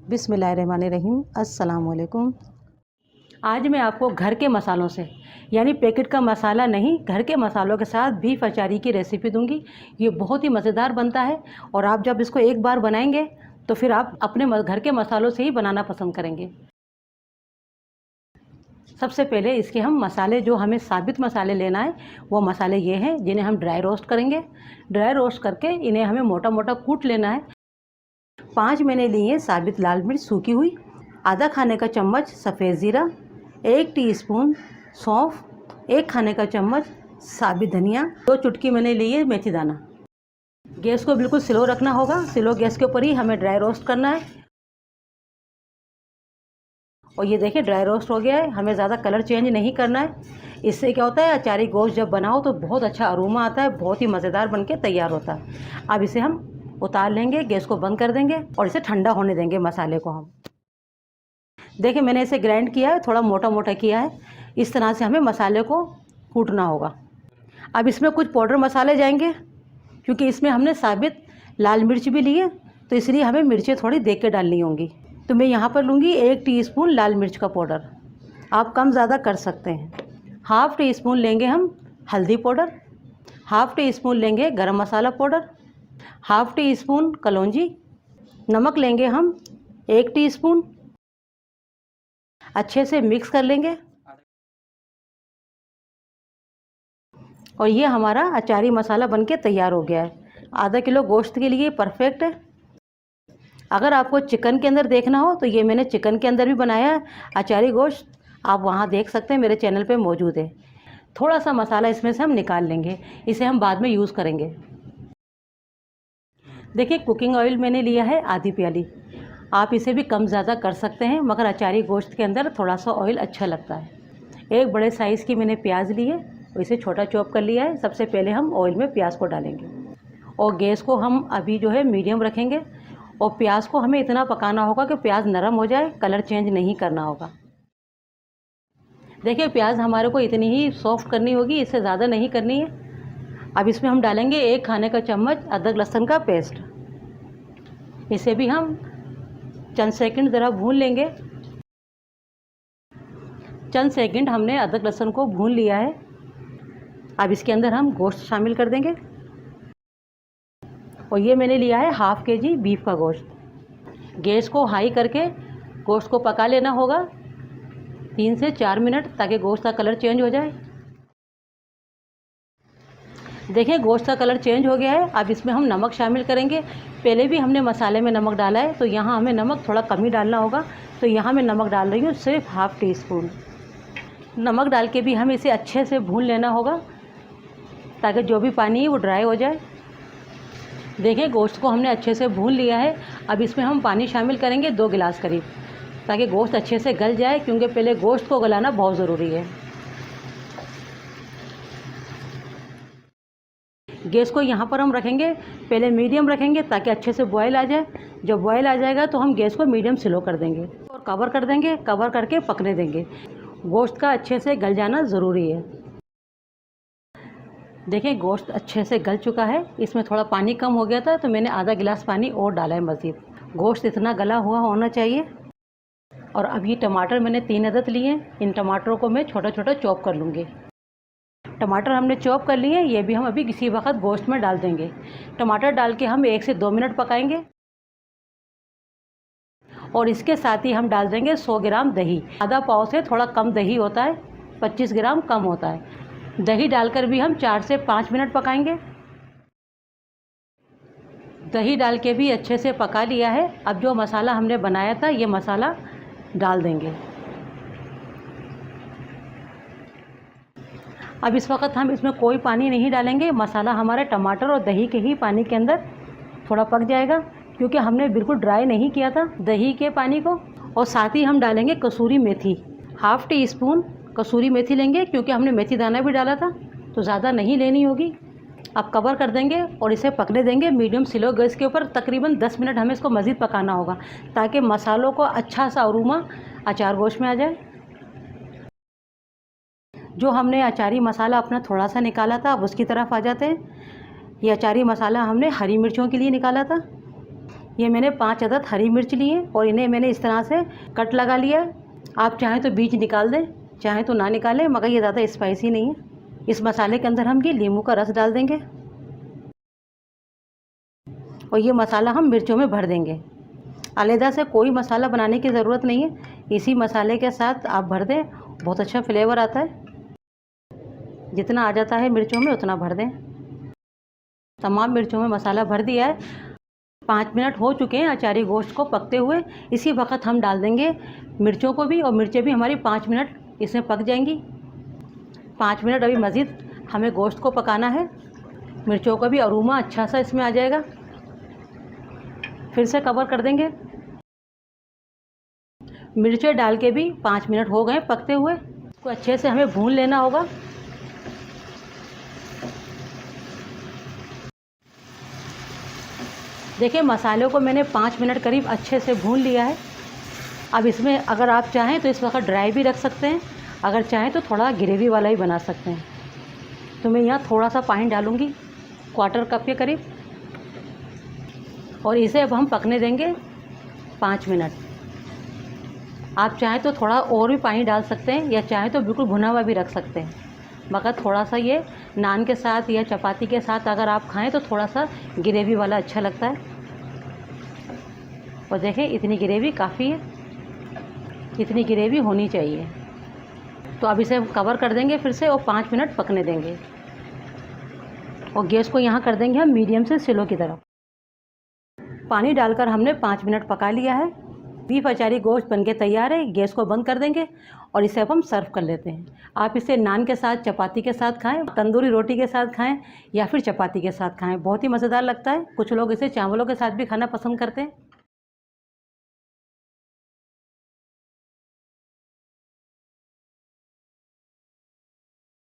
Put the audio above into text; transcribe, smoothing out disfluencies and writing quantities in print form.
बिस्मिल्लाहिर्रहमानिर्रहीम। अस्सलाम वालेकुम। आज मैं आपको घर के मसालों से यानी पैकेट का मसाला नहीं, घर के मसालों के साथ बीफ अचारी की रेसिपी दूंगी। ये बहुत ही मज़ेदार बनता है और आप जब इसको एक बार बनाएंगे तो फिर आप अपने घर के मसालों से ही बनाना पसंद करेंगे। सबसे पहले इसके हम मसाले, जो हमें साबित मसाले लेना है वो मसाले ये हैं, जिन्हें हम ड्राई रोस्ट करेंगे। ड्राई रोस्ट करके इन्हें हमें मोटा मोटा कूट लेना है। 5 मैंने लिए साबित लाल मिर्च सूखी हुई, आधा खाने का चम्मच सफ़ेद ज़ीरा, 1 टीस्पून सौंफ, 1 खाने का चम्मच साबित धनिया, 2 चुटकी मैंने ली है मेथी दाना। गैस को बिल्कुल स्लो रखना होगा, स्लो गैस के ऊपर ही हमें ड्राई रोस्ट करना है। और ये देखिए ड्राई रोस्ट हो गया है, हमें ज़्यादा कलर चेंज नहीं करना है। इससे क्या होता है, अचारी गोश्त जब बनाओ तो बहुत अच्छा अरोमा आता है, बहुत ही मज़ेदार बनके तैयार होता है। अब इसे हम उतार लेंगे, गैस को बंद कर देंगे और इसे ठंडा होने देंगे मसाले को। हम देखिए मैंने इसे ग्राइंड किया है, थोड़ा मोटा मोटा किया है। इस तरह से हमें मसाले को कूटना होगा। अब इसमें कुछ पाउडर मसाले जाएंगे, क्योंकि इसमें हमने साबित लाल मिर्च भी ली है तो इसलिए हमें मिर्चें थोड़ी देख के डालनी होंगी। तो मैं यहाँ पर लूँगी 1 टीस्पून लाल मिर्च का पाउडर, आप कम ज़्यादा कर सकते हैं। हाफ़ टी स्पून लेंगे हम हल्दी पाउडर, हाफ़ टी स्पून लेंगे गरम मसाला पाउडर, हाफ़ टी स्पून कलौंजी, नमक लेंगे हम 1 टीस्पून। अच्छे से मिक्स कर लेंगे और ये हमारा अचारी मसाला बनके तैयार हो गया है। आधा किलो गोश्त के लिए परफेक्ट है। अगर आपको चिकन के अंदर देखना हो तो ये मैंने चिकन के अंदर भी बनाया है अचारी गोश्त, आप वहाँ देख सकते हैं, मेरे चैनल पे मौजूद है। थोड़ा सा मसाला इसमें से हम निकाल लेंगे, इसे हम बाद में यूज़ करेंगे। देखिए कुकिंग ऑयल मैंने लिया है आधी प्याली, आप इसे भी कम ज़्यादा कर सकते हैं, मगर अचारी गोश्त के अंदर थोड़ा सा ऑयल अच्छा लगता है। 1 बड़े साइज़ की मैंने प्याज ली है, इसे छोटा चॉप कर लिया है। सबसे पहले हम ऑयल में प्याज को डालेंगे और गैस को हम अभी जो है मीडियम रखेंगे। और प्याज को हमें इतना पकाना होगा कि प्याज नरम हो जाए, कलर चेंज नहीं करना होगा। देखिए प्याज हमारे को इतनी ही सॉफ्ट करनी होगी, इससे ज़्यादा नहीं करनी है। अब इसमें हम डालेंगे 1 खाने का चम्मच अदरक लहसुन का पेस्ट। इसे भी हम चंद सेकंड ज़रा भून लेंगे। चंद सेकंड हमने अदरक लहसुन को भून लिया है। अब इसके अंदर हम गोश्त शामिल कर देंगे और ये मैंने लिया है हाफ़ केजी बीफ का गोश्त। गैस को हाई करके गोश्त को पका लेना होगा 3 से 4 मिनट, ताकि गोश्त का कलर चेंज हो जाए। देखिए गोश्त का कलर चेंज हो गया है। अब इसमें हम नमक शामिल करेंगे। पहले भी हमने मसाले में नमक डाला है, तो यहाँ हमें नमक थोड़ा कम ही डालना होगा। तो यहाँ मैं नमक डाल रही हूँ सिर्फ हाफ़ टी स्पून। नमक डाल के भी हमें इसे अच्छे से भून लेना होगा, ताकि जो भी पानी है वो ड्राई हो जाए। देखिए गोश्त को हमने अच्छे से भून लिया है। अब इसमें हम पानी शामिल करेंगे 2 गिलास करीब, ताकि गोश्त अच्छे से गल जाए, क्योंकि पहले गोश्त को गलाना बहुत ज़रूरी है। गैस को यहाँ पर हम रखेंगे, पहले मीडियम रखेंगे ताकि अच्छे से बॉयल आ जाए। जब बॉयल आ जाएगा तो हम गैस को मीडियम स्लो कर देंगे और कवर कर देंगे। कवर करके पकने देंगे। गोश्त का अच्छे से गल जाना ज़रूरी है। देखिए गोश्त अच्छे से गल चुका है। इसमें थोड़ा पानी कम हो गया था, तो मैंने आधा गिलास पानी और डाला है मज़ीद। गोश्त इतना गला हुआ होना चाहिए। और अब ये टमाटर मैंने 3 अदद लिए हैं। इन टमाटरों को मैं छोटा छोटा चॉप कर लूँगी। टमाटर हमने चॉप कर लिए हैं, ये भी हम अभी किसी वक्त गोश्त में डाल देंगे। टमाटर डाल के हम 1 से 2 मिनट पकाएंगे और इसके साथ ही हम डाल देंगे 100 ग्राम दही। आधा पाव से थोड़ा कम दही होता है, 25 ग्राम कम होता है। दही डालकर भी हम 4 से 5 मिनट पकाएंगे। दही डाल के भी अच्छे से पका लिया है। अब जो मसाला हमने बनाया था ये मसाला डाल देंगे। अब इस वक्त हम इसमें कोई पानी नहीं डालेंगे। मसाला हमारे टमाटर और दही के ही पानी के अंदर थोड़ा पक जाएगा, क्योंकि हमने बिल्कुल ड्राई नहीं किया था दही के पानी को। और साथ ही हम डालेंगे कसूरी मेथी, हाफ़ टी स्पून कसूरी मेथी लेंगे, क्योंकि हमने मेथी दाना भी डाला था, तो ज़्यादा नहीं लेनी होगी। अब कवर कर देंगे और इसे पकने देंगे मीडियम स्लो गैस के ऊपर। तकरीबन 10 मिनट हमें इसको मज़ीद पकाना होगा, ताकि मसालों को अच्छा सा अरोमा अचार गोश्त में आ जाए। जो हमने अचारी मसाला अपना थोड़ा सा निकाला था, अब उसकी तरफ आ जाते हैं। ये अचारी मसाला हमने हरी मिर्चों के लिए निकाला था। ये मैंने 5 अदद हरी मिर्च ली है और इन्हें मैंने इस तरह से कट लगा लिया है। आप चाहें तो बीज निकाल दें, चाहें तो ना निकालें, मगर ये ज़्यादा स्पाइसी नहीं है। इस मसाले के अंदर हम ये नींबू का रस डाल देंगे और ये मसाला हम मिर्चों में भर देंगे। अलग से कोई मसाला बनाने की ज़रूरत नहीं है, इसी मसाले के साथ आप भर दें, बहुत अच्छा फ्लेवर आता है। जितना आ जाता है मिर्चों में उतना भर दें। तमाम मिर्चों में मसाला भर दिया है। 5 मिनट हो चुके हैं अचारी गोश्त को पकते हुए। इसी वक्त हम डाल देंगे मिर्चों को भी, और मिर्चें भी हमारी 5 मिनट इसमें पक जाएंगी। 5 मिनट अभी मज़ीद हमें गोश्त को पकाना है। मिर्चों का भी अरोमा अच्छा सा इसमें आ जाएगा। फिर से कवर कर देंगे। मिर्चें डाल के भी 5 मिनट हो गए पकते हुए। इसको अच्छे से हमें भून लेना होगा। देखिए मसालों को मैंने 5 मिनट करीब अच्छे से भून लिया है। अब इसमें अगर आप चाहें तो इस वक्त ड्राई भी रख सकते हैं, अगर चाहें तो थोड़ा ग्रेवी वाला ही बना सकते हैं। तो मैं यहाँ थोड़ा सा पानी डालूँगी, 1/4 कप के करीब, और इसे अब हम पकने देंगे 5 मिनट। आप चाहें तो थोड़ा और भी पानी डाल सकते हैं, या चाहें तो बिल्कुल भुना हुआ भी रख सकते हैं, मगर थोड़ा सा ये नान के साथ या चपाती के साथ अगर आप खाएं तो थोड़ा सा ग्रेवी वाला अच्छा लगता है। और देखें इतनी ग्रेवी काफ़ी है, इतनी ग्रेवी होनी चाहिए। तो अब इसे हम कवर कर देंगे फिर से और 5 मिनट पकने देंगे। और गैस को यहाँ कर देंगे हम मीडियम से स्लो की तरफ। पानी डालकर हमने 5 मिनट पका लिया है। बीफ अचारी गोश्त बनके तैयार है। गैस को बंद कर देंगे और इसे अब हम सर्व कर लेते हैं। आप इसे नान के साथ, चपाती के साथ खाएं, तंदूरी रोटी के साथ खाएं, या फिर चपाती के साथ खाएं। बहुत ही मज़ेदार लगता है। कुछ लोग इसे चावलों के साथ भी खाना पसंद करते हैं।